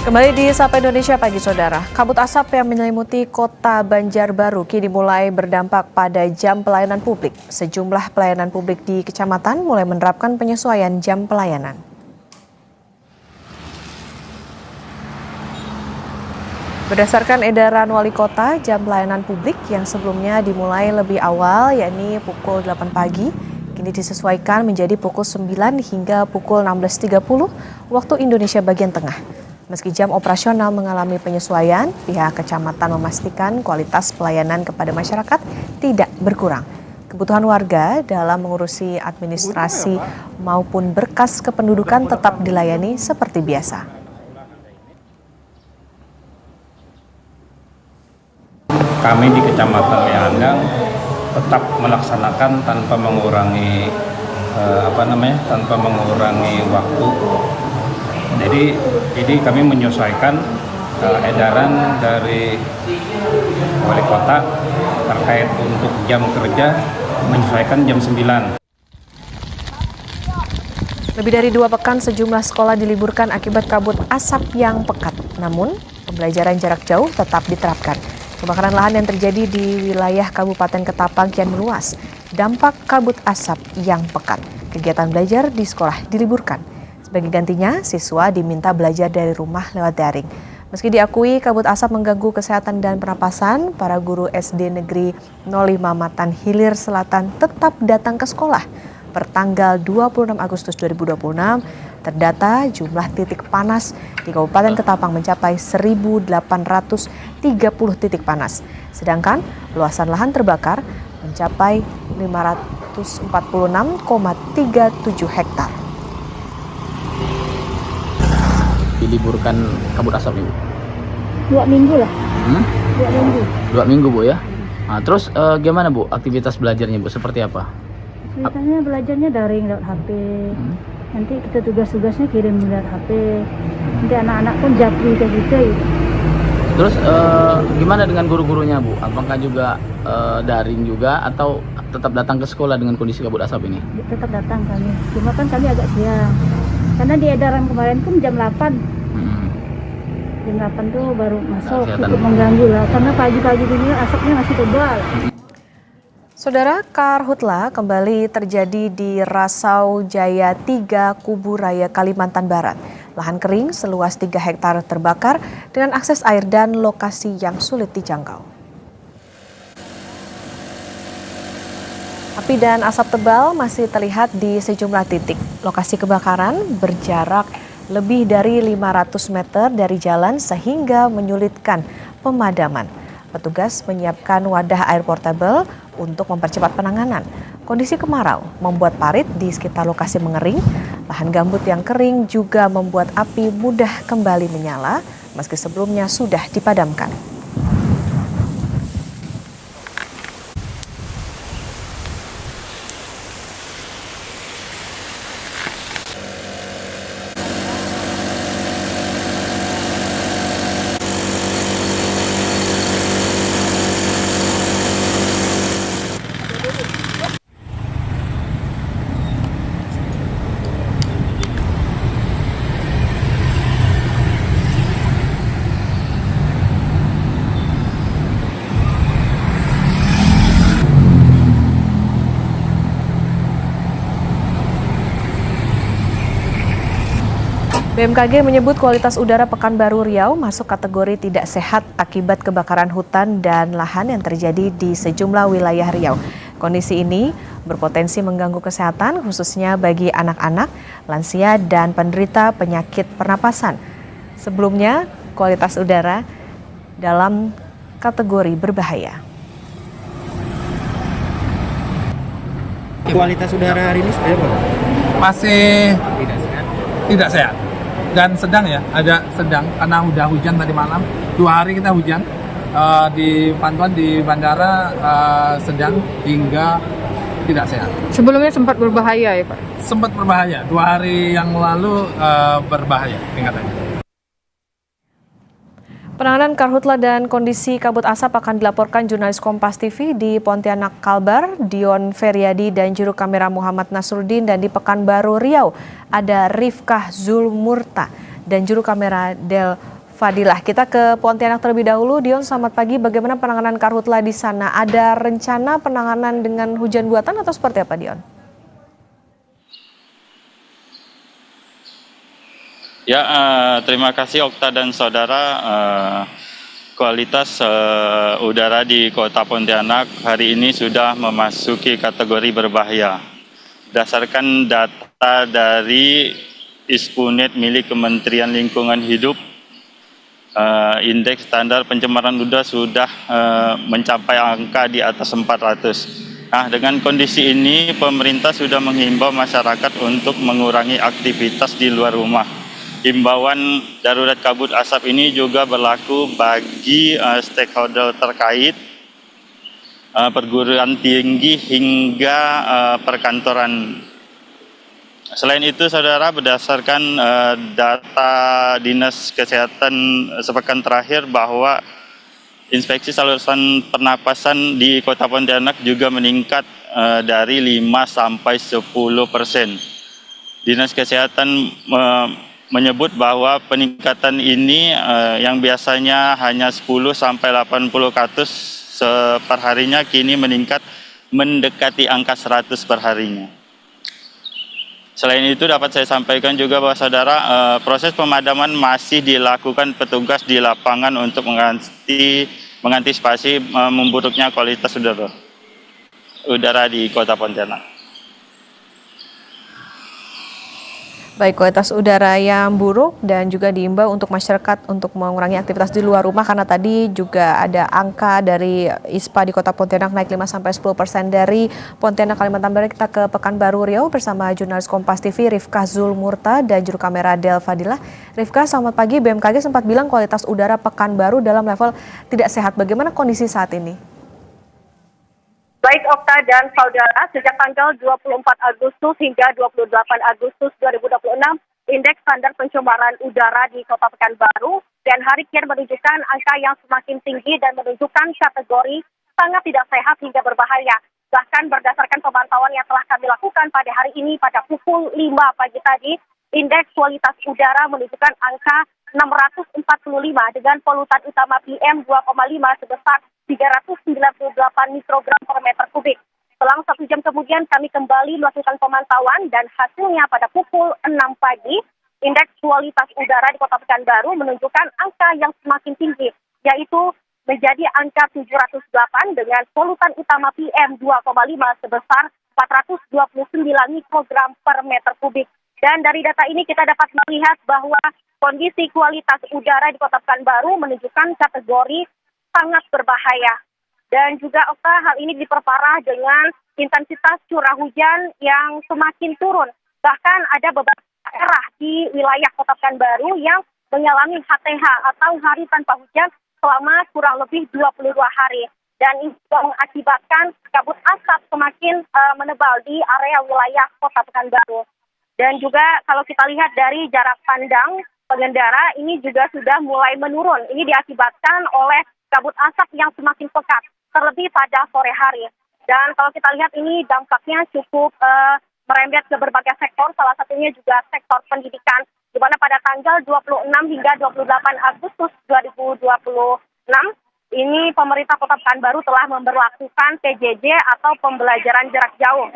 Kembali di Sapa Indonesia Pagi Saudara. Kabut asap yang menyelimuti kota Banjarbaru kini mulai berdampak pada jam pelayanan publik. Sejumlah pelayanan publik di kecamatan mulai menerapkan penyesuaian jam pelayanan. Berdasarkan edaran wali kota, jam pelayanan publik yang sebelumnya dimulai lebih awal, yakni pukul 8 pagi, kini disesuaikan menjadi pukul 9 hingga pukul 16.30 waktu Indonesia bagian tengah. Meski jam operasional mengalami penyesuaian, pihak kecamatan memastikan kualitas pelayanan kepada masyarakat tidak berkurang. Kebutuhan warga dalam mengurusi administrasi maupun berkas kependudukan tetap dilayani seperti biasa. Kami di Kecamatan Leandang tetap melaksanakan tanpa mengurangi tanpa mengurangi waktu. Jadi ini kami menyesuaikan edaran dari wali kota terkait untuk jam kerja menyesuaikan jam 9. Lebih dari 2 pekan sejumlah sekolah diliburkan akibat kabut asap yang pekat. Namun, pembelajaran jarak jauh tetap diterapkan. Kebakaran lahan yang terjadi di wilayah Kabupaten Ketapang kian meluas. Dampak kabut asap yang pekat. Kegiatan belajar di sekolah diliburkan. Sebagai gantinya, siswa diminta belajar dari rumah lewat daring. Meski diakui kabut asap mengganggu kesehatan dan pernapasan, para guru SD Negeri 05 Matan Hilir Selatan tetap datang ke sekolah. Pertanggal 26 Agustus 2026, terdata jumlah titik panas di Kabupaten Ketapang mencapai 1.830 titik panas. Sedangkan luasan lahan terbakar mencapai 546,37 hektar. Diliburkan kabut asap Ibu? 2 minggu lah. 2 minggu. 2 minggu Bu ya? Nah, terus gimana Bu aktivitas belajarnya Bu? Seperti apa? Ceritanya belajarnya daring lewat HP. Nanti kita tugas-tugasnya kirim lewat HP. Nanti anak-anak pun japri kayak gitu. Terus gimana dengan guru-gurunya Bu? Apakah juga daring juga atau tetap datang ke sekolah dengan kondisi kabut asap ini? Tetap datang kami. Cuma kan kami agak siang. Karena di edaran kemarin pun jam 8. Jam 8 tuh baru masuk, cukup mengganggu lah. Karena pagi-pagi ini asapnya masih tebal. Saudara, karhutla kembali terjadi di Rasau Jaya 3, Kubu Raya, Kalimantan Barat. Lahan kering seluas 3 hektar terbakar dengan akses air dan lokasi yang sulit dijangkau. Api dan asap tebal masih terlihat di sejumlah titik. Lokasi kebakaran berjarak lebih dari 500 meter dari jalan sehingga menyulitkan pemadaman. Petugas menyiapkan wadah air portable untuk mempercepat penanganan. Kondisi kemarau membuat parit di sekitar lokasi mengering. Lahan gambut yang kering juga membuat api mudah kembali menyala meski sebelumnya sudah dipadamkan. BMKG menyebut kualitas udara Pekanbaru Riau masuk kategori tidak sehat akibat kebakaran hutan dan lahan yang terjadi di sejumlah wilayah Riau. Kondisi ini berpotensi mengganggu kesehatan khususnya bagi anak-anak, lansia, dan penderita penyakit pernapasan. Sebelumnya, kualitas udara dalam kategori berbahaya. Kualitas udara hari ini seperti apa? Masih tidak sehat dan sedang ya, ada sedang karena udah hujan tadi malam 2 hari kita hujan di pantauan di bandara sedang hingga tidak sehat. Sebelumnya sempat berbahaya ya Pak? Sempat berbahaya, 2 hari yang lalu berbahaya tingkatannya. Penanganan karhutla dan kondisi kabut asap akan dilaporkan jurnalis Kompas TV di Pontianak Kalbar, Dion Feryadi dan juru kamera Muhammad Nasruddin, dan di Pekanbaru Riau ada Rifkah Zulmurta dan juru kamera Del Fadilah. Kita ke Pontianak terlebih dahulu. Dion, selamat pagi. Bagaimana penanganan karhutla di sana? Ada rencana penanganan dengan hujan buatan atau seperti apa, Dion? Ya, terima kasih Okta dan saudara. Kualitas udara di Kota Pontianak hari ini sudah memasuki kategori berbahaya. Berdasarkan data dari ISPUNET milik Kementerian Lingkungan Hidup, indeks standar pencemaran udara sudah mencapai angka di atas 400. Nah, dengan kondisi ini pemerintah sudah menghimbau masyarakat untuk mengurangi aktivitas di luar rumah. Himbauan darurat kabut asap ini juga berlaku bagi stakeholder terkait, perguruan tinggi hingga perkantoran. Selain itu, saudara, berdasarkan data Dinas Kesehatan sepekan terakhir bahwa inspeksi saluran pernapasan di Kota Pontianak juga meningkat dari 5 sampai 10%. Dinas Kesehatan menyebut bahwa peningkatan ini yang biasanya hanya 10 sampai 80 kasus per harinya kini meningkat mendekati angka 100 per harinya. Selain itu dapat saya sampaikan juga bahwa saudara, proses pemadaman masih dilakukan petugas di lapangan untuk mengantisipasi memburuknya kualitas udara di Kota Pontianak. Baik, kualitas udara yang buruk dan juga diimbau untuk masyarakat untuk mengurangi aktivitas di luar rumah karena tadi juga ada angka dari ISPA di Kota Pontianak naik 5-10% dari Pontianak, Kalimantan Barat. Kita ke Pekanbaru Riau bersama jurnalis Kompas TV Rifka Zulmurta dan juru kamera Del Fadilah. Rifka, selamat pagi. BMKG sempat bilang kualitas udara Pekanbaru dalam level tidak sehat. Bagaimana kondisi saat ini? Baik Okta dan saudara, sejak tanggal 24 Agustus hingga 28 Agustus 2026, indeks standar pencemaran udara di Kota Pekanbaru dan hari kian menunjukkan angka yang semakin tinggi dan menunjukkan kategori sangat tidak sehat hingga berbahaya. Bahkan berdasarkan pemantauan yang telah kami lakukan pada hari ini pada pukul 5 pagi tadi, indeks kualitas udara menunjukkan angka 645 dengan polutan utama PM 2,5 sebesar 398 mikrogram per meter kubik. Selang 1 jam kemudian kami kembali melakukan pemantauan dan hasilnya pada pukul 6 pagi, indeks kualitas udara di Kota Pekanbaru menunjukkan angka yang semakin tinggi, yaitu menjadi angka 708 dengan polutan utama PM 2,5 sebesar 429 mikrogram per meter kubik. Dan dari data ini kita dapat melihat bahwa kondisi kualitas udara di Kota Pekanbaru menunjukkan kategori sangat berbahaya. Dan juga Okta, hal ini diperparah dengan intensitas curah hujan yang semakin turun. Bahkan ada beberapa daerah di wilayah Kota Pekanbaru yang mengalami HTH atau hari tanpa hujan selama kurang lebih 22 hari. Dan ini juga mengakibatkan kabut asap semakin menebal di area wilayah Kota Pekanbaru. Dan juga kalau kita lihat dari jarak pandang pengendara ini juga sudah mulai menurun. Ini diakibatkan oleh kabut asap yang semakin pekat, terlebih pada sore hari. Dan kalau kita lihat ini dampaknya cukup merembet ke berbagai sektor, salah satunya juga sektor pendidikan, di mana pada tanggal 26 hingga 28 Agustus 2026, ini pemerintah Kota Pekanbaru telah memberlakukan PJJ atau pembelajaran jarak jauh.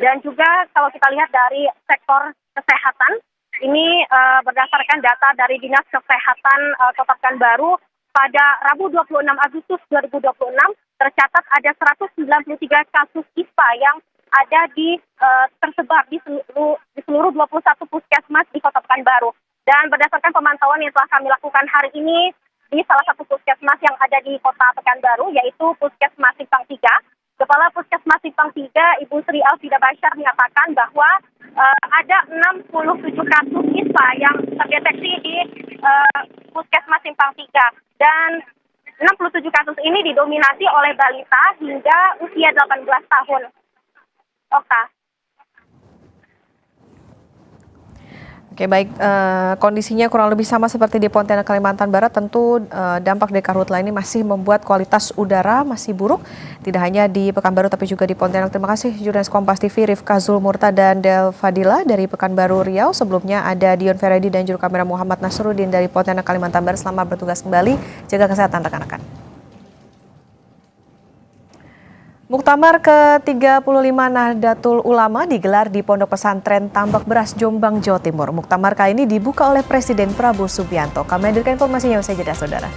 Dan juga kalau kita lihat dari sektor kesehatan, ini berdasarkan data dari Dinas Kesehatan Kota Pekanbaru, pada Rabu 26 Agustus 2026 tercatat ada 193 kasus ISPA yang ada tersebar di seluruh 21 puskesmas di Kota Pekanbaru. Dan berdasarkan pemantauan yang telah kami lakukan hari ini di salah satu puskesmas yang ada di Kota Pekanbaru, yaitu Puskesmas Simpang 3, Kepala Puskesmas Simpang 3, Ibu Sri Alfida Bashar menyatakan bahwa ada 67 kasus ISPA yang terdeteksi di Puskesmas Simpang 3. Dan 67 kasus ini didominasi oleh balita hingga usia 18 tahun. Okta. Oke, baik, kondisinya kurang lebih sama seperti di Pontianak, Kalimantan Barat. Tentu dampak dari karhutla ini masih membuat kualitas udara masih buruk, tidak hanya di Pekanbaru tapi juga di Pontianak. Terima kasih jurnalis Kompas TV Rifka Zulmurta dan Del Fadila dari Pekanbaru Riau. Sebelumnya ada Dion Feredi dan juru kamera Muhammad Nasruddin dari Pontianak, Kalimantan Barat. Selamat bertugas kembali, jaga kesehatan rekan-rekan. Muktamar ke-35 Nahdlatul Ulama digelar di Pondok Pesantren Tambak Beras, Jombang, Jawa Timur. Muktamar kali ini dibuka oleh Presiden Prabowo Subianto. Kami hadirkan informasinya usai jeda, saudara.